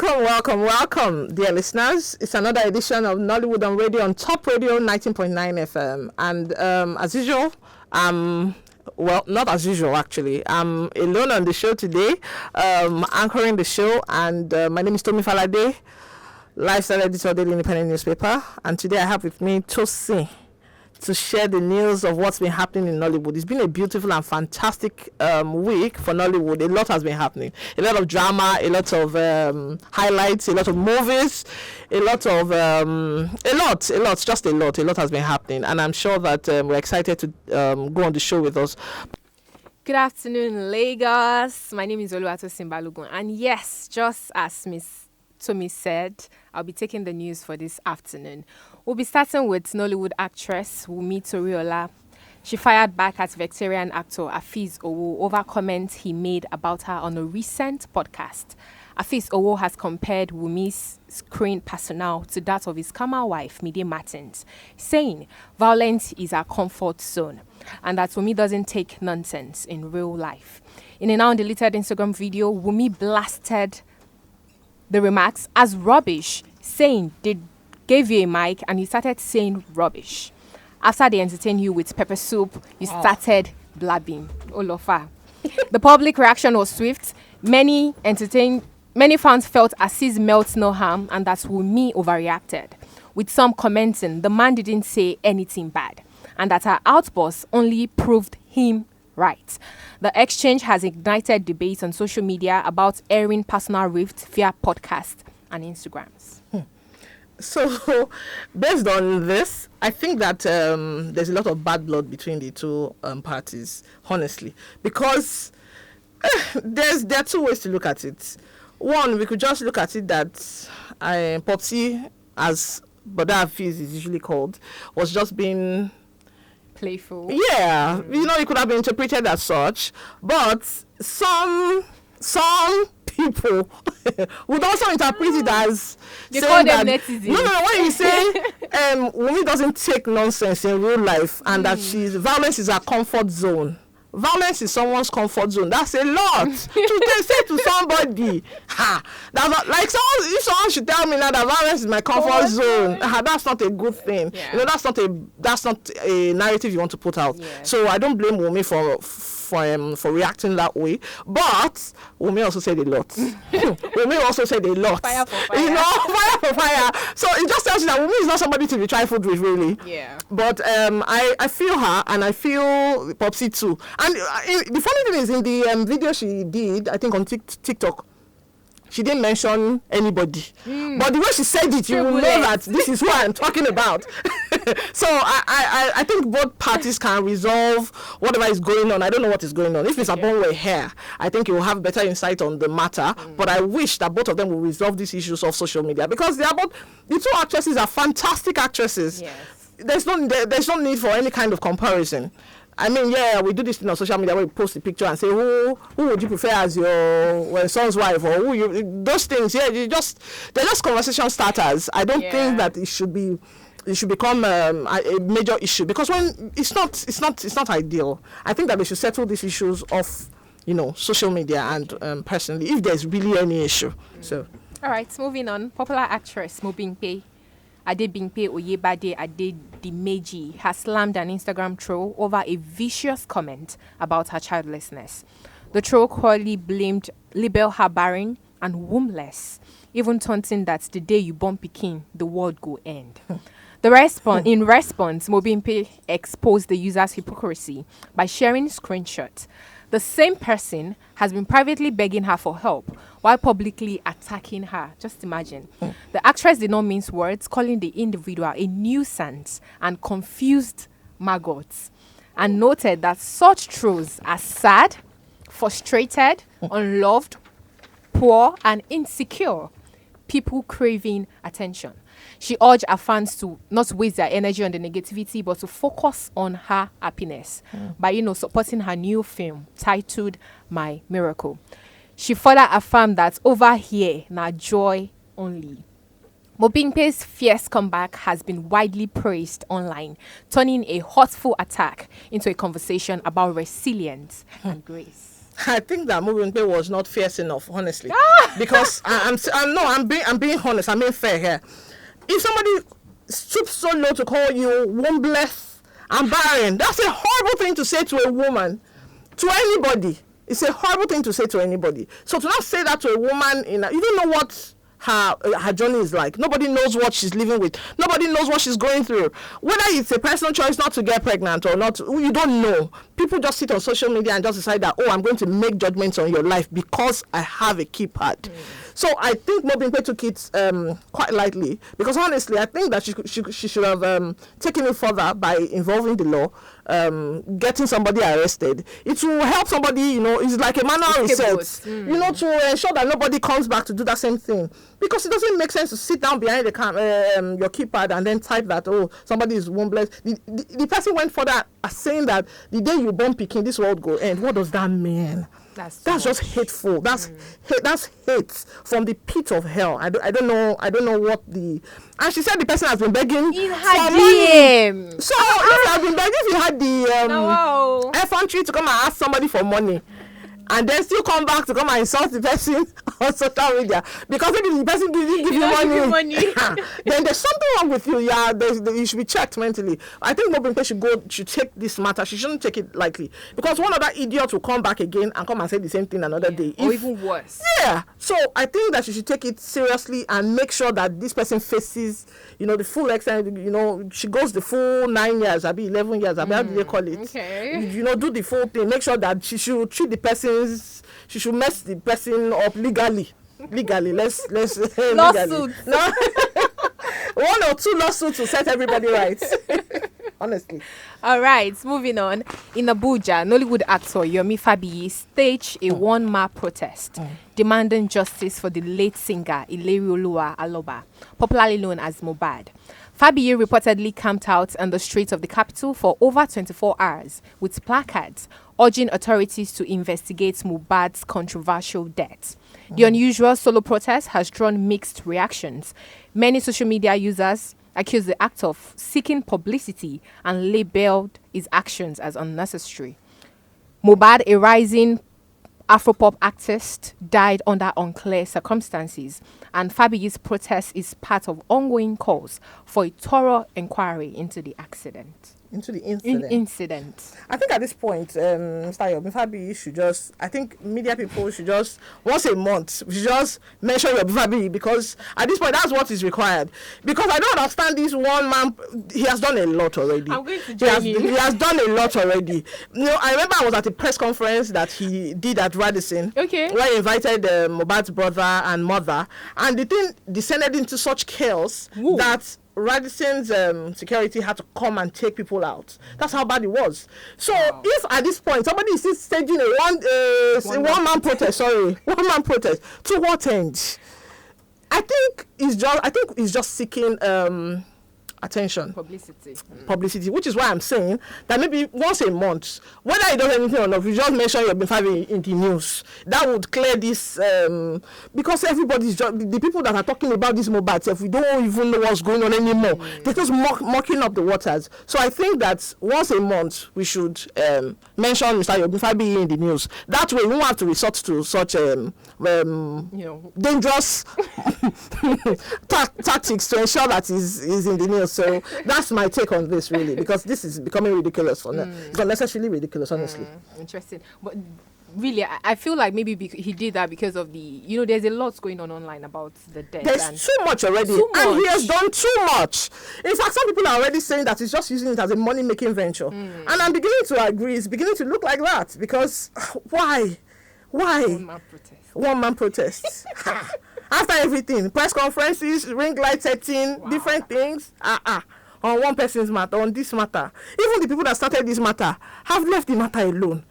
Welcome, dear listeners. It's another edition of Nollywood on Radio on Top Radio 19.9 FM. And as usual, not as usual, actually. I'm alone on the show today, anchoring the show. And my name is Tomi Falade, lifestyle editor of the Daily Independent newspaper. And today I have with me Tosin to share the news of what's been happening in Nollywood. It's been a beautiful and fantastic week for Nollywood. A lot has been happening. A lot of drama, a lot of highlights, a lot of movies, a lot has been happening. And I'm sure that we're excited to go on the show with us. Good afternoon, Lagos. My name is Oluwatosin Balogun. And yes, just as Miss Tomi said, I'll be taking the news for this afternoon. We'll be starting with Nollywood actress Wunmi Toriola. She fired back at Victorian actor Afeez Owoh over comments he made about her on a recent podcast. Afeez Owoh has compared Wunmi's screen personnel to that of his Kama wife, Mide Martins, saying violence is her comfort zone and that Wunmi doesn't take nonsense in real life. In a now deleted Instagram video, Wunmi blasted the remarks as rubbish, saying they gave you a mic and you started saying rubbish. After they entertained you with pepper soup, you started blabbing. Olofa. The public reaction was swift. Many fans felt Aziz meant no harm and that Wunmi overreacted, with some commenting the man didn't say anything bad and that her outburst only proved him right. The exchange has ignited debate on social media about airing personal rifts via podcasts and Instagrams. So, based on this, I think that there's a lot of bad blood between the two parties, honestly, because there are two ways to look at it. One, we could just look at it that Popsy, as Boda Afeez is usually called, was just being playful. Yeah, it could have been interpreted as such, but some people would also interpret it as you saying call them that netizens. No, when you say Wunmi doesn't take nonsense in real life and that violence is her comfort zone. Violence is someone's comfort zone. That's a lot to say to somebody. If someone should tell me now that violence is my comfort zone, that's not a good thing. Yeah. That's not a narrative you want to put out. Yeah. So I don't blame Wunmi for reacting that way. But Wunmi also said a lot. Fire for fire. Fire for fire. So it just tells you that Wunmi is not somebody to be trifled with, really. Yeah. But I feel her and I feel Popsy too. And the funny thing is, in the video she did, I think on TikTok, she didn't mention anybody. But the way she said it, you will know that this is who I'm talking about. So I think both parties can resolve whatever is going on. I don't know what is going on. If it's upon we're here, I think you will have better insight on the matter. But I wish that both of them will resolve these issues of social media, because the two actresses are fantastic actresses. Yes. There's no need for any kind of comparison. I mean, we do this thing on social media where we post a picture and say, who would you prefer as your son's wife, or those things. They're just conversation starters. I don't think that it should become a major issue, because when it's not ideal. I think that they should settle these issues off, social media and personally, if there's really any issue. So, all right, moving on. Popular actress Bimpe Oyebade Adedimeji has slammed an Instagram troll over a vicious comment about her childlessness. The troll cruelly labeled her barren and wombless, even taunting that the day you born pikin, the world go end. In response, Bimpe exposed the user's hypocrisy by sharing screenshots. The same person has been privately begging her for help while publicly attacking her. Just imagine. The actress did not mince words, calling the individual a nuisance and confused maggots, and noted that such trolls are sad, frustrated, unloved, poor, and insecure people craving attention. She urged her fans to not waste their energy on the negativity, but to focus on her happiness by, supporting her new film titled My Miracle. She further affirmed that over here, now joy only. Bimpe's fierce comeback has been widely praised online, turning a hurtful attack into a conversation about resilience and grace. I think that Bimpe was not fierce enough, honestly, because I'm being honest. I'm being fair here. If somebody stoops so low to call you wombless and barren, that's a horrible thing to say to a woman, to anybody. It's a horrible thing to say to anybody. So to not say that to a woman, you don't know what her journey is like. Nobody knows what she's living with. Nobody knows what she's going through. Whether it's a personal choice not to get pregnant or not, you don't know. People just sit on social media and just decide that, I'm going to make judgments on your life because I have a keypad. So I think Bimpe took it quite lightly, because honestly, I think that she should have taken it further by involving the law, getting somebody arrested. It will help somebody, it's like a manual reset, to ensure that nobody comes back to do that same thing. Because it doesn't make sense to sit down behind your keypad and then type that, somebody is wombless. The person went further as saying that the day you born Peking, this world go end. What does that mean? That's just hateful. That's hate from the pit of hell. I don't know what the. And she said the person has been begging in her DM. So if you have been begging, if you had the effrontery to come and ask somebody for money, and then still come back to come and insult the person on social media because maybe the person didn't give you money. Then there's something wrong with you. Yeah, you should be checked mentally. I think Bimpe should take this matter. She shouldn't take it lightly, because one other idiot will come back again and come and say the same thing another day. Or even worse. Yeah. So I think that she should take it seriously and make sure that this person faces, the full extent. She goes the full 9 years, 11 years. How do they call it? Okay. Do the full thing. Make sure that she should treat the person. She should mess the person up legally. Let's lawsuits. No. 1 or 2 lawsuits to set everybody right. Honestly. All right, moving on. In Abuja, Nollywood actor Yomi Fabiyi staged a one-man protest demanding justice for the late singer Ilerioluwa Aloba, popularly known as Mohbad. Fabiyi reportedly camped out on the streets of the capital for over 24 hours with placards urging authorities to investigate Mohbad's controversial death. The unusual solo protest has drawn mixed reactions. Many social media users accused the act of seeking publicity and labeled his actions as unnecessary. Mohbad, a rising Afropop artist, died under unclear circumstances, and Fabiyi's protest is part of ongoing calls for a thorough inquiry into the accident. Into the incident. I think at this point, Mr. Yomi Fabiyi should just, I think media people should just, once a month, we should just mention Yomi Fabiyi, because at this point, that's what is required. Because I don't understand this one man, he has done a lot already. I'm going to join you. He has done a lot already. I remember I was at a press conference that he did at Radisson. Okay. Where he invited Mohbad's brother and mother. And the thing descended into such chaos that Radisson's security had to come and take people out. That's how bad it was. So if at this point somebody is still staging a one-man protest, to what end? I think it's just seeking attention, publicity, which is why I'm saying that maybe once a month, whether he does anything or not, we just mention you've been having in the news. That would clear this, because everybody's just, the people that are talking about this Mohbad, if we don't even know what's going on anymore, they're just mocking up the waters. So I think that once a month we should mention Mr. Yomi in the news. That way we won't have to resort to such dangerous tactics to ensure that he's in the news. So that's my take on this, really, because this is becoming ridiculous for now. It's unnecessarily ridiculous, honestly. Interesting. But really, I feel like maybe he did that because of the, there's a lot going on online about the death. There's too much already. And he has done too much. In fact, some people are already saying that he's just using it as a money-making venture. And I'm beginning to agree. It's beginning to look like that, because why? One-man protest. After everything, press conferences, ring light setting, different things, on one person's matter, on this matter. Even the people that started this matter have left the matter alone.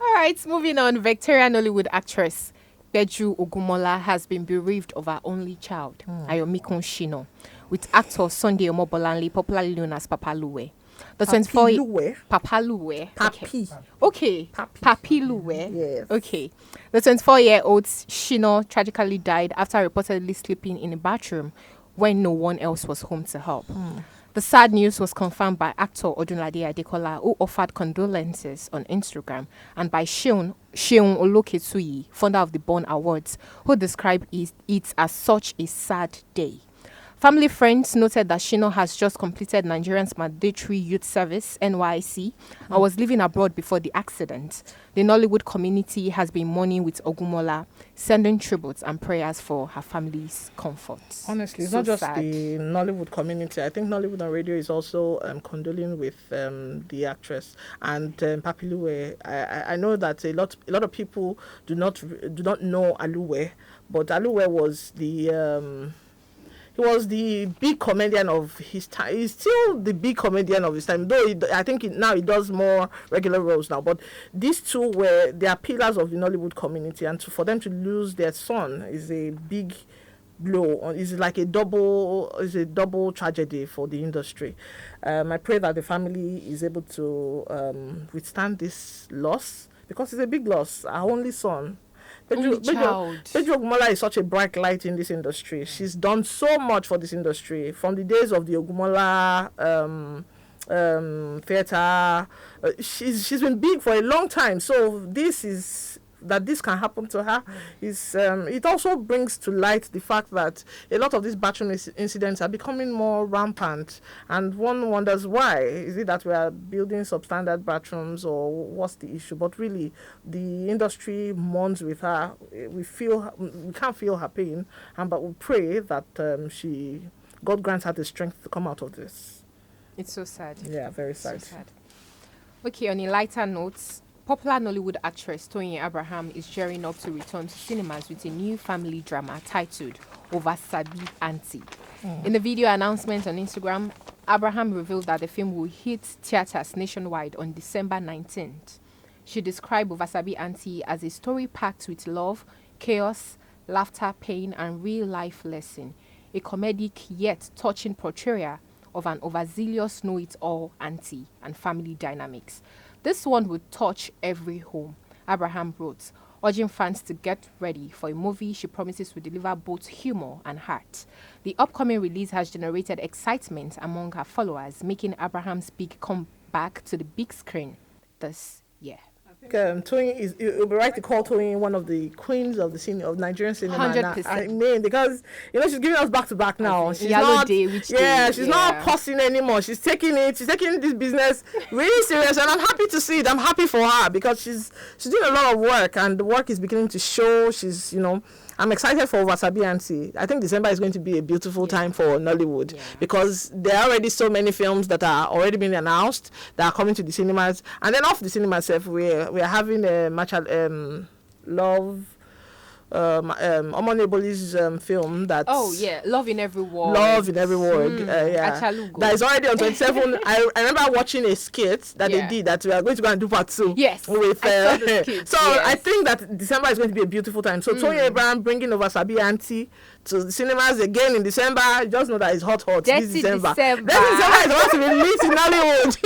All right, moving on. Victorian Nollywood actress Beju Ogumola has been bereaved of her only child, Ayomikun Shino, with actor Sunday Omobolanle, popularly known as Papa Luwe. The 24 Papa Luwe. Okay. Papi Luwe. Yes. Okay. The 24-year-old Shino tragically died after reportedly sleeping in a bathroom when no one else was home to help. The sad news was confirmed by actor Odunlade Adekola, who offered condolences on Instagram, and by Sheun Oloketsuyi, founder of the Born Awards, who described it as such a sad day. Family friends noted that Shino has just completed Nigerian's Mandatory Youth Service (NYC) and was living abroad before the accident. The Nollywood community has been mourning with Ogumola, sending tributes and prayers for her family's comfort. Honestly, it's not just the Nollywood community. I think Nollywood on radio is also condoling with the actress and Papiluwe. I know that a lot of people do not know Aluwe, but Aluwe was he was the big comedian of his time. He's still the big comedian of his time, though I think now he does more regular roles now. But these two they are pillars of the Nollywood community, and for them to lose their son is a big blow. It's like a double tragedy for the industry. I pray that the family is able to withstand this loss, because it's a big loss. Our only son. Pedro Ogumola is such a bright light in this industry. She's done so much for this industry from the days of the Ogumola theater. She's been big for a long time. So this can happen to her is it also brings to light the fact that a lot of these bathroom incidents are becoming more rampant, and one wonders why. Is it that we are building substandard bathrooms, or what's the issue? But really, the industry mourns with her. We can't feel her pain, but we pray that God grants her the strength to come out of this. It's so sad. Yeah, very sad. So sad. Okay, on a lighter note, popular Nollywood actress Toyin Abraham is gearing up to return to cinemas with a new family drama titled Ovasabi Auntie. In the video announcement on Instagram, Abraham revealed that the film will hit theaters nationwide on December 19th. She described Ovasabi Auntie as a story packed with love, chaos, laughter, pain, and real-life lesson. A comedic yet touching portrayal of an overzealous know-it-all auntie and family dynamics. This one would touch every home, Abraham wrote, urging fans to get ready for a movie she promises will deliver both humor and heart. The upcoming release has generated excitement among her followers, making Abraham's big comeback to the big screen this year. Toyin it would be right to call Toyin one of the queens of the scene of Nigerian cinema. 100%. I mean, because she's giving us back to back now. She's not pausing anymore. She's taking this business really serious, and I'm happy to see it. I'm happy for her because she's doing a lot of work, and the work is beginning to show. I'm excited for Wasabi Auntie. I think December is going to be a beautiful time for Nollywood because there are already so many films that are already being announced that are coming to the cinemas. And then off the cinemas, we're having a Love. Omon Eboli's film that Love in Every Word. That is already on 27. I remember watching a skit that they did that we are going to go and do part 2. Yes, with I saw the skit. So I think that December is going to be a beautiful time. So Toyin Abraham bringing over Sabi Auntie to the cinemas again in December. Just know that it's hot this December. Dirty December is about to be released in Hollywood.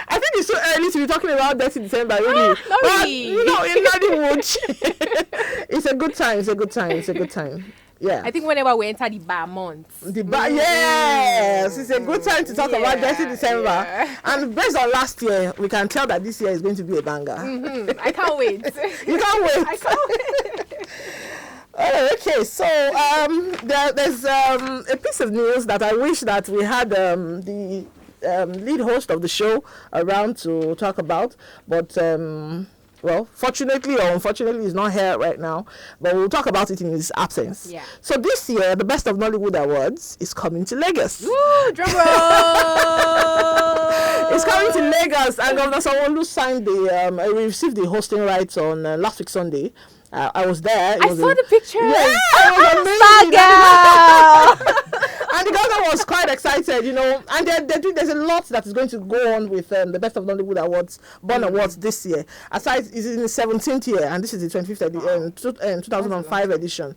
I think it's so early to be talking about Dirty December, really. Not really. In Hollywood. It's a good time. Yeah. I think whenever we enter the bar month. Yes. It's a good time to talk about Dirty December. Yeah. And based on last year, we can tell that this year is going to be a banger. I can't wait. You can't wait. I can't wait. Okay, so there's a piece of news that I wish that we had the lead host of the show around to talk about, but fortunately or unfortunately, he's not here right now, but we'll talk about it in his absence. Yeah. So this year, the Best of Nollywood Awards is coming to Lagos. Woo, drum roll! It's coming to Lagos, and Governor Sanwo-Olu signed received the hosting rights on last week Sunday. I was there. I saw the picture. Yeah, and the governor was quite excited, And there's a lot that is going to go on with the Best of Nollywood Awards, Born Awards this year. Aside, it's in the 17th year, and this is the 25th 2005 edition,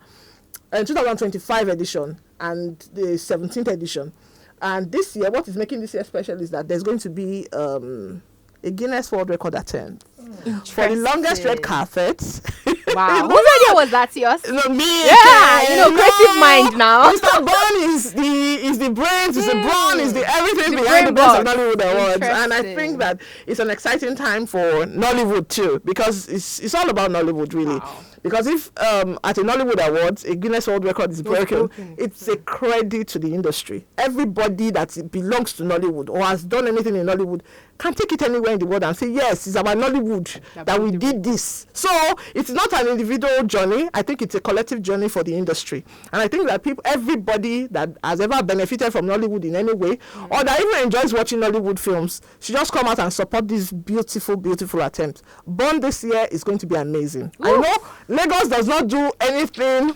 and 2025 edition, and the 17th edition. And this year, what is making this year special is that there's going to be a Guinness World Record attempt for the longest red carpet. Wow. Whose idea was that, yours? No, me. Yeah, creative mind now. Mr. Bond is the brains, Mr. Braun is the everything. everything The behind the brain Best of box. Nollywood Awards. And I think Interesting. that it's an exciting time for Nollywood too, because it's all about Nollywood really. Wow. Because if at a Nollywood Awards a Guinness World Record is broken, it's a credit to the industry. Everybody that belongs to Nollywood or has done anything in Nollywood can take it anywhere in the world and say, yes, it's about Nollywood that we did this. So it's not an individual journey. I think it's a collective journey for the industry. And I think that everybody that has ever benefited from Nollywood in any way, or that even enjoys watching Nollywood films, should just come out and support this beautiful, beautiful attempt. Born this year is going to be amazing. Ooh. I know Lagos does not do anything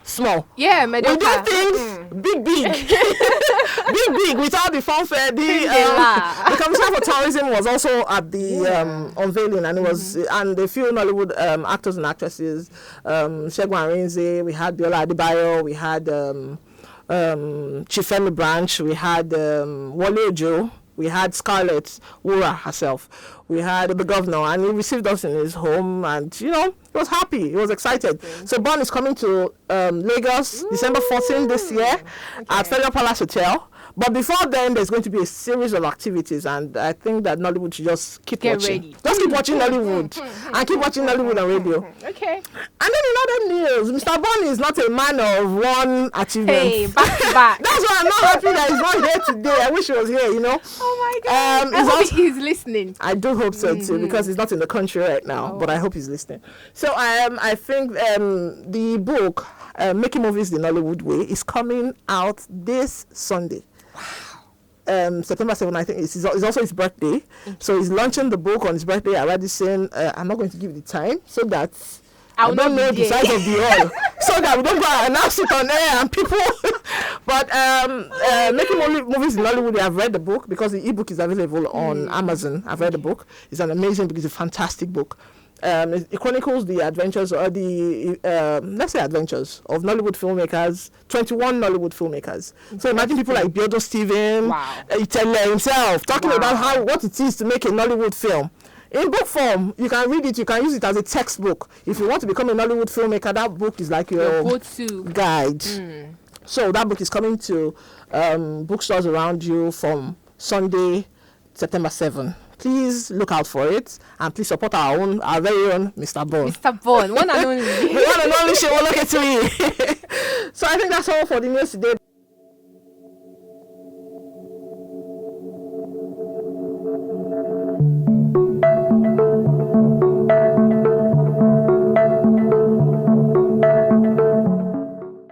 small. Yeah, we do things big, big, without the fanfare. The Commissioner for Tourism was also at the unveiling, and it was and the few Nollywood actors and actresses, Segun Arinze, we had Biola Adebayo, we had Chifemi Branch, we had Wole Ojo, we had Scarlett Wura herself, we had the governor, and he received us in his home, and he was happy, he was excited. So Bon is coming to Lagos December 14th this year at Federal Palace Hotel. But before then, there's going to be a series of activities, and I think that Nollywood should just keep watching. Ready. Just keep watching Nollywood and keep watching Nollywood on radio. Okay. And then in other news, Mr. Bon is not a man of one achievement. Hey, back to back. That's why I'm not happy that he's not here today. I wish he was here, Oh my God. I hope he's listening. I do hope so too, because he's not in the country right now, but I hope he's listening. So I think the book, Making Movies the Nollywood Way, is coming out this Sunday. September 7th, I think it's also his birthday. So he's launching the book on his birthday at Radisson. I'm not going to give you the time so that I don't know the size of the hall, so that we don't go and announce it on air and people. But Making Movies in Nollywood, I've read the book because the ebook is available on Amazon. I've read the book. It's an amazing book. It's a fantastic book. It chronicles the adventures, or let's say adventures, of Nollywood filmmakers, 21 Nollywood filmmakers. So imagine people like Biodo Stephen, Itele himself, talking about what it is to make a Nollywood film. In book form, you can read it, you can use it as a textbook. If you want to become a Nollywood filmmaker, that book is like your go-to guide. So that book is coming to bookstores around you from Sunday, September 7th. Please look out for it, and please support our very own Mr. Bon. Mr. Bon, one and only. The one and only Shewoloke to me. So I think that's all for the news today.